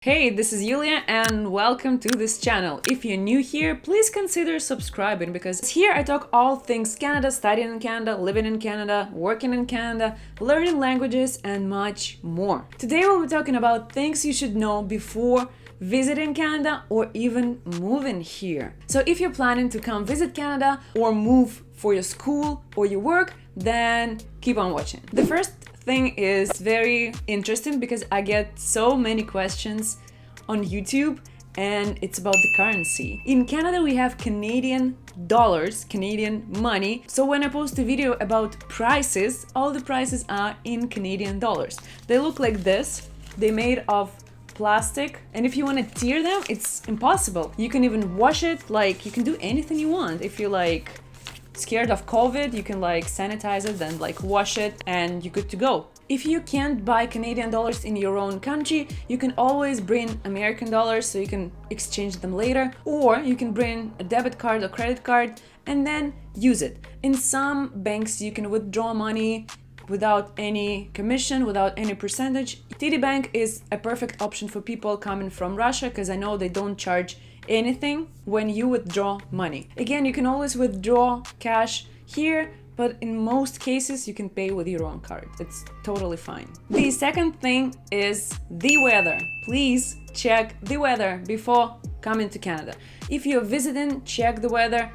Hey, this is Yulia and welcome to this channel. If you're new here, please consider subscribing because here I talk all things Canada, studying in Canada, living in Canada, working in Canada, learning languages and much more. Today we'll be talking about things you should know before visiting Canada or even moving here. So if you're planning to come visit Canada or move for your school or your work, then keep on watching. The first thing is very interesting because I get so many questions on YouTube and it's about the currency. In Canada we have Canadian dollars, Canadian money. So when I post a video about prices, all the prices are in Canadian dollars. They look like this. They're made of plastic, and if you want to tear them, it's impossible. You can even wash it, like you can do anything you want. If you like scared of COVID, you can like sanitize it, then like wash it and you're good to go. If you can't buy Canadian dollars in your own country, you can always bring American dollars so you can exchange them later, or you can bring a debit card or credit card and then use it. In some banks you can withdraw money without any commission, without any percentage. TD Bank is a perfect option for people coming from Russia because I know they don't charge anything when you withdraw money. Again, you can always withdraw cash here, but in most cases you can pay with your own card. It's totally fine. The second thing is the weather. Please check the weather before coming to Canada. If you're visiting, check the weather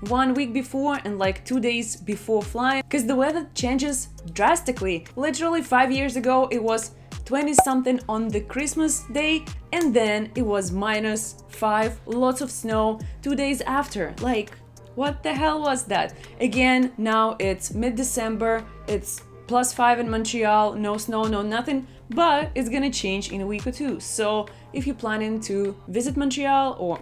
1 week before and like 2 days before flying, because the weather changes drastically. Literally 5 years ago it was 20 something on the Christmas day and then it was -5, lots of snow 2 days after. Like, what the hell was that? Again, now it's mid-December, it's +5 in Montreal, no snow, no nothing, but it's gonna change in a week or two. So if you're planning to visit Montreal or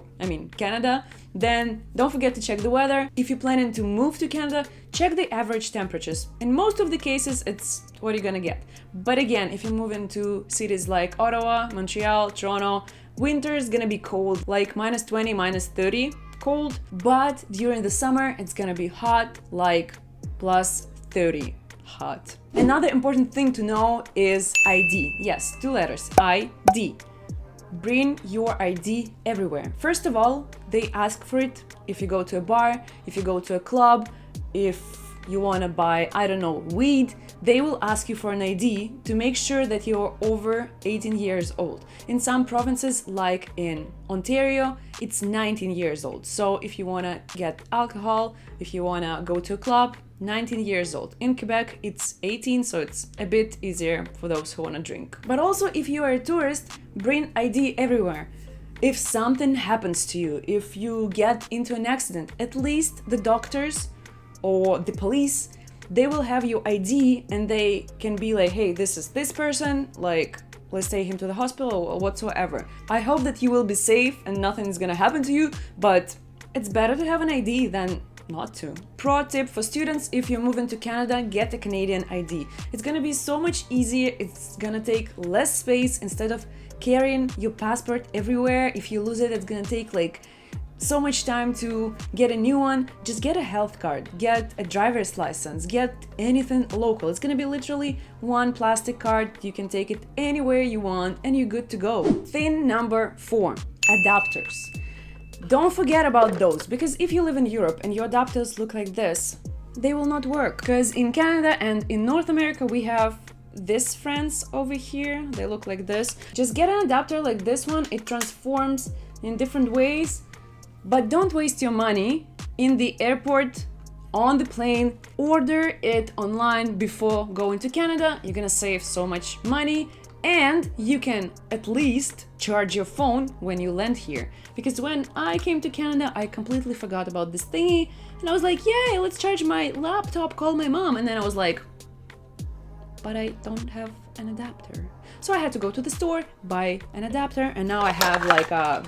Canada, then don't forget to check the weather. If you're planning to move to Canada, check the average temperatures. In most of the cases, it's what you're gonna get. But again, if you move into cities like Ottawa, Montreal, Toronto, winter is gonna be cold, like -20, -30 cold, but during the summer, it's gonna be hot, like +30 hot. Another important thing to know is ID. Yes, 2 letters, ID. Bring your ID everywhere. First of all, they ask for it if you go to a bar, if you go to a club, if you want to buy, I don't know, weed, they will ask you for an ID to make sure that you're over 18 years old. In some provinces, like in Ontario, it's 19 years old. So if you want to get alcohol, if you want to go to a club, 19 years old. In Quebec, it's 18, so it's a bit easier for those who want to drink. But also, if you are a tourist, bring ID everywhere. If something happens to you, if you get into an accident, at least the doctors or the police, they will have your ID and they can be like, hey, this is this person, like, let's take him to the hospital or whatsoever. I hope that you will be safe and nothing's gonna happen to you, but it's better to have an ID than not to. Pro tip for students: if you're moving to Canada, get a Canadian ID. It's gonna be so much easier, it's gonna take less space instead of carrying your passport everywhere. If you lose it, it's gonna take like so much time to get a new one. Just get a health card, get a driver's license, get anything local. It's gonna be literally one plastic card. You can take it anywhere you want and you're good to go. Thing number 4, adapters. Don't forget about those, because if you live in Europe and your adapters look like this, they will not work. Because in Canada and in North America we have these friends over here, they look like this. Just get an adapter like this one, it transforms in different ways. But don't waste your money in the airport, on the plane. Order it online before going to Canada. You're gonna save so much money and you can at least charge your phone when you land here. Because when I came to Canada, I completely forgot about this thingy and I was like, yay, let's charge my laptop, call my mom. And then I was like, but I don't have an adapter. So I had to go to the store, buy an adapter, and now I have like a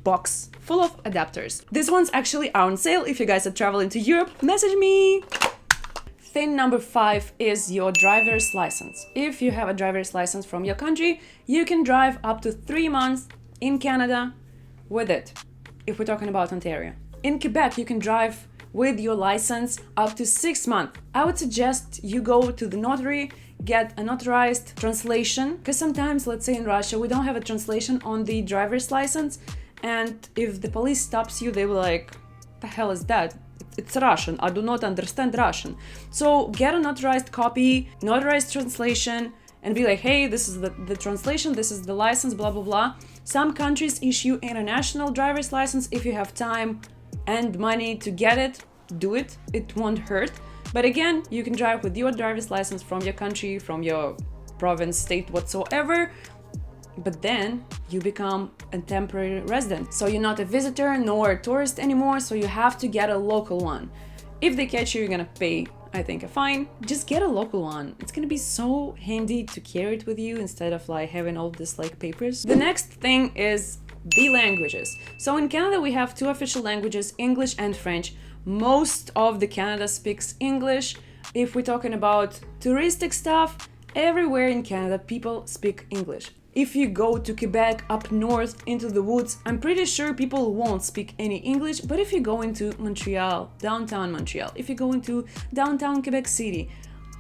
box full of adapters. These ones actually are on sale. If you guys are traveling to Europe, message me. Thing number 5 is your driver's license. If you have a driver's license from your country, you can drive up to 3 months in Canada with it, if we're talking about Ontario. In Quebec, you can drive with your license up to 6 months. I would suggest you go to the notary, get a notarized translation, because sometimes, let's say in Russia, we don't have a translation on the driver's license, and if the police stops you, they will like, the hell is that? It's Russian, I do not understand Russian. So get a notarized copy, notarized translation, and be like, hey, this is the translation, this is the license, blah, blah, blah. Some countries issue international driver's license. If you have time and money to get it, do it, it won't hurt. But again, you can drive with your driver's license from your country, from your province, state, whatsoever, but then you become a temporary resident. So you're not a visitor nor a tourist anymore, so you have to get a local one. If they catch you, you're gonna pay, I think, a fine. Just get a local one. It's gonna be so handy to carry it with you instead of like having all this like papers. The next thing is the languages. So in Canada, we have two official languages, English and French. Most of the Canada speaks English. If we're talking about touristic stuff, everywhere in Canada, people speak English. If you go to Quebec, up north into the woods, I'm pretty sure people won't speak any English, but if you go into Montreal, downtown Montreal, if you go into downtown Quebec City,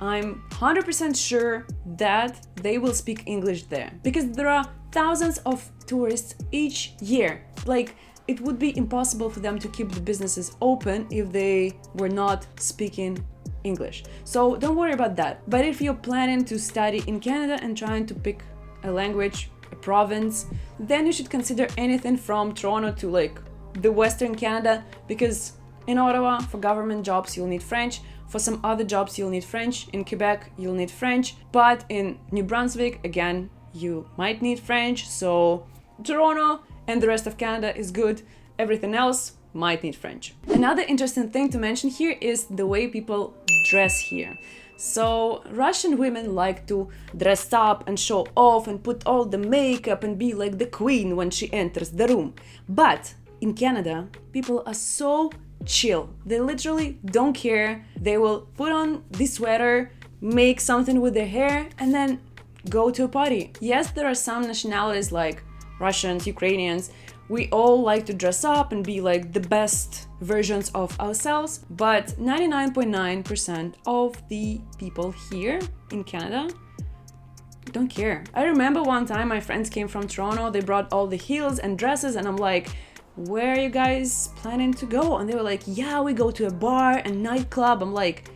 I'm 100% sure that they will speak English there, because there are thousands of tourists each year. Like, it would be impossible for them to keep the businesses open if they were not speaking English. So don't worry about that. But if you're planning to study in Canada and trying to pick a language, a province, then you should consider anything from Toronto to like the Western Canada, because in Ottawa, for government jobs, you'll need French. For some other jobs, you'll need French. In Quebec, you'll need French. But in New Brunswick, again, you might need French. So Toronto and the rest of Canada is good. Everything else might need French. Another interesting thing to mention here is the way people dress here. So Russian women like to dress up and show off and put all the makeup and be like the queen when she enters the room. But in Canada, people are so chill. They literally don't care. They will put on the sweater, make something with their hair, and then go to a party. Yes, there are some nationalities like Russians, Ukrainians. We all like to dress up and be like the best versions of ourselves, but 99.9% of the people here in Canada don't care. I remember one time my friends came from Toronto, they brought all the heels and dresses, and I'm like, where are you guys planning to go? And they were like, yeah, we go to a bar and nightclub. I'm like,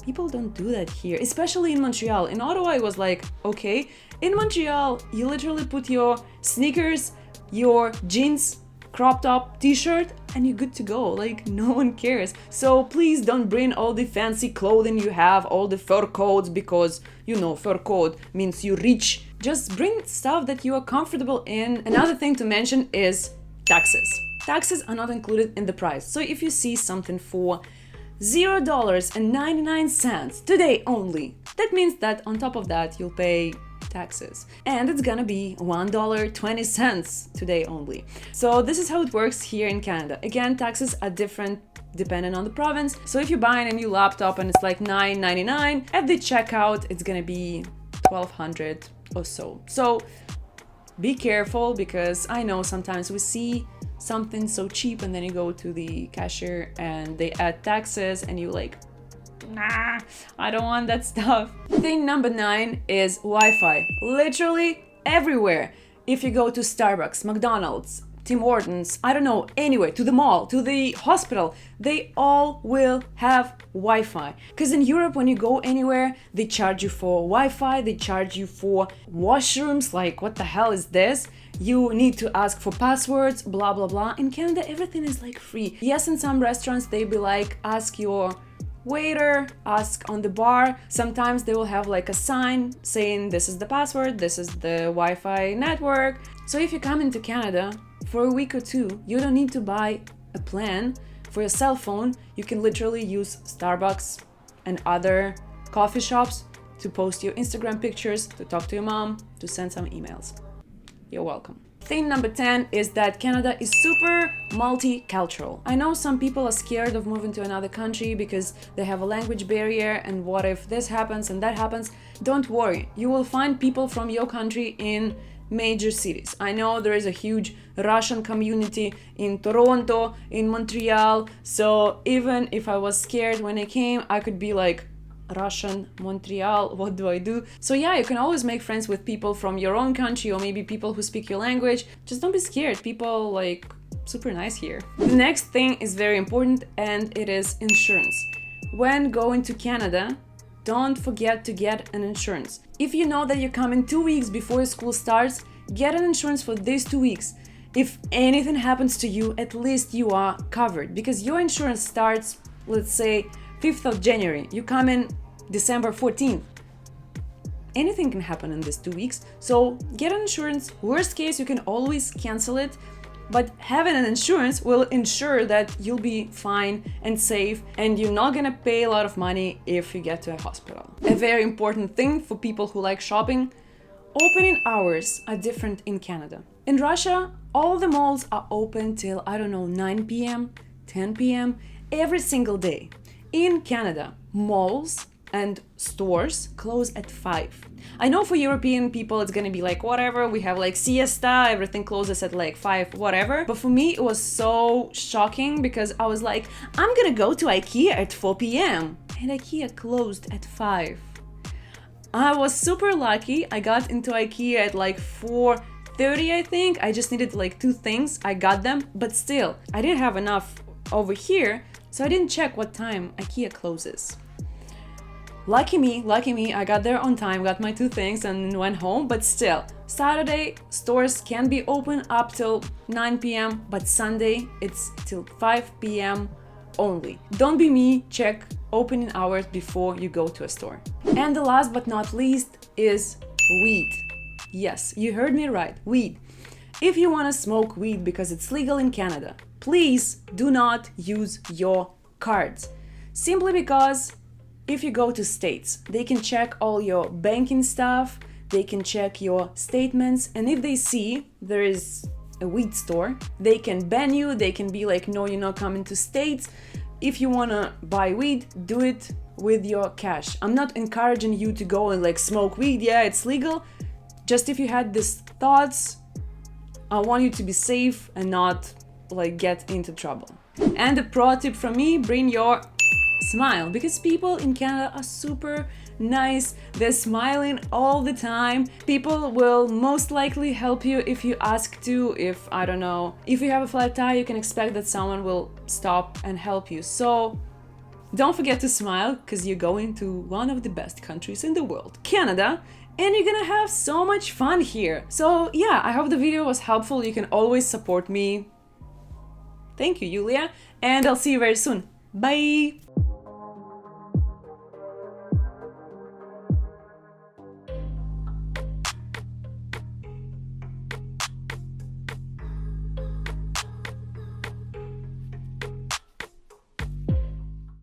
people don't do that here, especially in Montreal. In Ottawa, it was like, okay. In Montreal, you literally put your sneakers, your jeans, crop top, t-shirt, and you're good to go. Like, no one cares. So please don't bring all the fancy clothing you have, all the fur coats, because, you know, fur coat means you're rich. Just bring stuff that you are comfortable in. Another thing to mention is taxes. Taxes are not included in the price. So if you see something for $0.99 today only, that means that on top of that, you'll pay taxes, and it's gonna be $1.20 today only. So this is how it works here in Canada. Again, taxes are different depending on the province. So if you're buying a new laptop and it's like $9.99, at the checkout it's gonna be $1,200 or so. So be careful, because I know sometimes we see something so cheap and then you go to the cashier and they add taxes and you like, nah, I don't want that stuff. Thing number 9 is Wi-Fi. Literally everywhere. If you go to Starbucks, McDonald's, Tim Hortons, I don't know, anywhere, to the mall, to the hospital, they all will have Wi-Fi. Because in Europe, when you go anywhere, they charge you for Wi-Fi, they charge you for washrooms, like what the hell is this? You need to ask for passwords, blah, blah, blah. In Canada, everything is like free. Yes, in some restaurants, they be like, ask your waiter, ask on the bar. Sometimes they will have like a sign saying this is the password, this is the Wi-Fi network. So if you come into Canada for a week or two, you don't need to buy a plan for your cell phone. You can literally use Starbucks and other coffee shops to post your Instagram pictures, to talk to your mom, to send some emails. You're welcome. Thing number 10 is that Canada is super multicultural. I know some people are scared of moving to another country because they have a language barrier, and what if this happens and that happens? Don't worry, you will find people from your country in major cities. I know there is a huge Russian community in Toronto, in Montreal, so even if I was scared when I came, I could be like, Russian, Montreal, what do I do? So yeah, you can always make friends with people from your own country or maybe people who speak your language. Just don't be scared. People like super nice here. The next thing is very important and it is insurance. When going to Canada, don't forget to get an insurance. If you know that you're coming 2 weeks before school starts, get an insurance for these 2 weeks. If anything happens to you, at least you are covered because your insurance starts, let's say, 5th of January. You come in December 14th. Anything can happen in these 2 weeks. So get an insurance. Worst case, you can always cancel it. But having an insurance will ensure that you'll be fine and safe and you're not gonna pay a lot of money if you get to a hospital. A very important thing for people who like shopping, opening hours are different in Canada. In Russia, all the malls are open till, I don't know, 9 p.m., 10 p.m. every single day. In Canada, malls and stores close at 5. I know for European people it's gonna be like whatever, we have like siesta, everything closes at like 5, whatever. But for me it was so shocking because I was like, I'm gonna go to IKEA at 4 p.m. and IKEA closed at 5. I was super lucky. I got into IKEA at like 4:30, I think. I just needed like 2 things. I got them, but still, I didn't have enough over here, so I didn't check what time IKEA closes. Lucky me, I got there on time, got my 2 things and went home, but still, Saturday stores can be open up till 9 p.m., but Sunday it's till 5 p.m. only. Don't be me, check opening hours before you go to a store. And the last but not least is weed. Yes, you heard me right, weed. If you want to smoke weed because it's legal in Canada, please do not use your cards. Simply because if you go to States, they can check all your banking stuff, they can check your statements, and if they see there is a weed store, they can ban you, they can be like, no, you're not coming to States. If you wanna buy weed, do it with your cash. I'm not encouraging you to go and like smoke weed, yeah, it's legal. Just if you had these thoughts, I want you to be safe and not like get into trouble. And a pro tip from me, bring your smile, because people in Canada are super nice. They're smiling all the time. People will most likely help you if you ask to. If, I don't know, if you have a flat tire, you can expect that someone will stop and help you. So don't forget to smile because you're going to one of the best countries in the world, Canada, and you're gonna have so much fun here. So yeah, I hope the video was helpful. You can always support me. Thank you, Yulia, and I'll see you very soon. Bye!